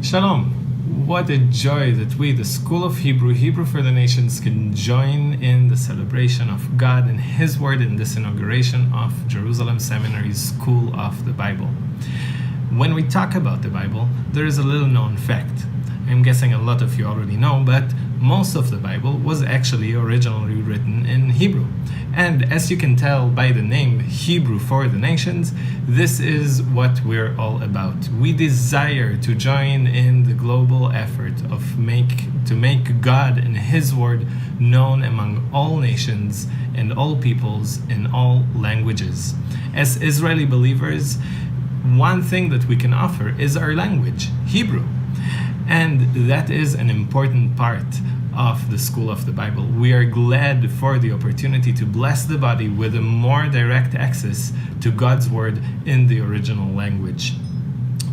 Shalom. What a joy that we, the School of Hebrew, Hebrew for the Nations, can join in the celebration of God and His Word in this inauguration of Jerusalem Seminary's School of the Bible. When we talk about the Bible, there is a little known fact. I'm guessing a lot of you already know, but most of the Bible was actually originally written in Hebrew. And as you can tell by the name Hebrew for the Nations, this is what we're all about. We desire to join in the global effort to make God and His Word known among all nations and all peoples in all languages. As Israeli believers, one thing that we can offer is our language, Hebrew. And that is an important part of the School of the Bible. We are glad for the opportunity to bless the body with a more direct access to God's Word in the original language.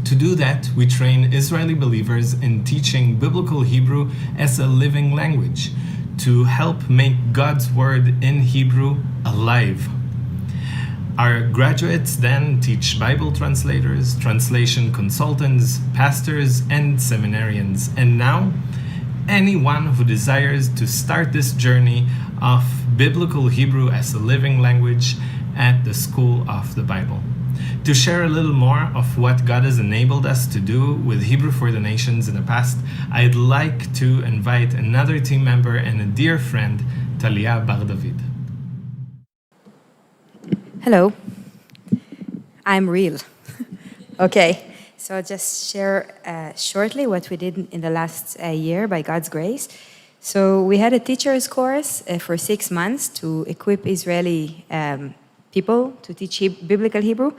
To do that, we train Israeli believers in teaching Biblical Hebrew as a living language to help make God's Word in Hebrew alive. Our graduates then teach Bible translators, translation consultants, pastors, and seminarians. And now, anyone who desires to start this journey of Biblical Hebrew as a living language at the School of the Bible. To share a little more of what God has enabled us to do with Hebrew for the Nations in the past, I'd like to invite another team member and a dear friend, Talia Bar David. Hello, I'm real. Okay, so I'll just share shortly what we did in the last year by God's grace. So we had a teacher's course for 6 months to equip Israeli people to teach Biblical Hebrew,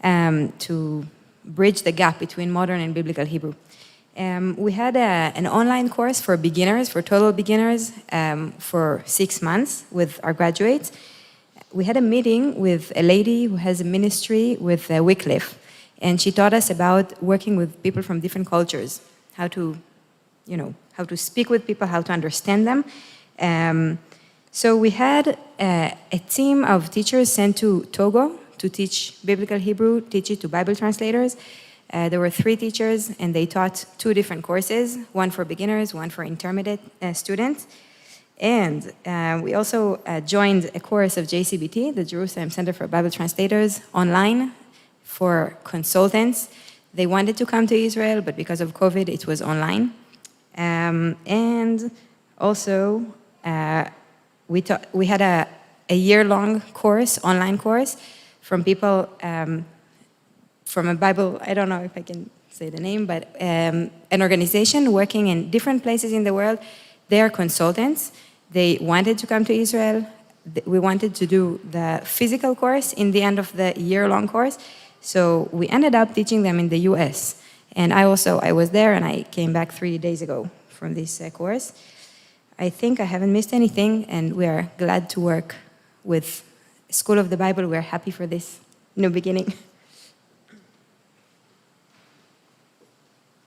to bridge the gap between modern and Biblical Hebrew. We had an online course for beginners, for total beginners, for 6 months with our graduates. We had a meeting with a lady who has a ministry with Wycliffe, and she taught us about working with people from different cultures, how to speak with people, how to understand them. So we had a team of teachers sent to Togo to teach Biblical Hebrew, teach it to Bible translators. There were 3 teachers, and they taught 2 different courses, one for beginners, one for intermediate students. And we also joined a course of JCBT, the Jerusalem Center for Bible Translators, online for consultants. They wanted to come to Israel, but because of COVID, it was online. And also, we had a year-long course, online course, from people from a Bible, I don't know if I can say the name, but an organization working in different places in the world. They are consultants. They wanted to come to Israel. We wanted to do the physical course in the end of the year-long course. So we ended up teaching them in the US. And I was there, and I came back 3 days ago from this course. I think I haven't missed anything, and we are glad to work with School of the Bible. We're happy for this new beginning.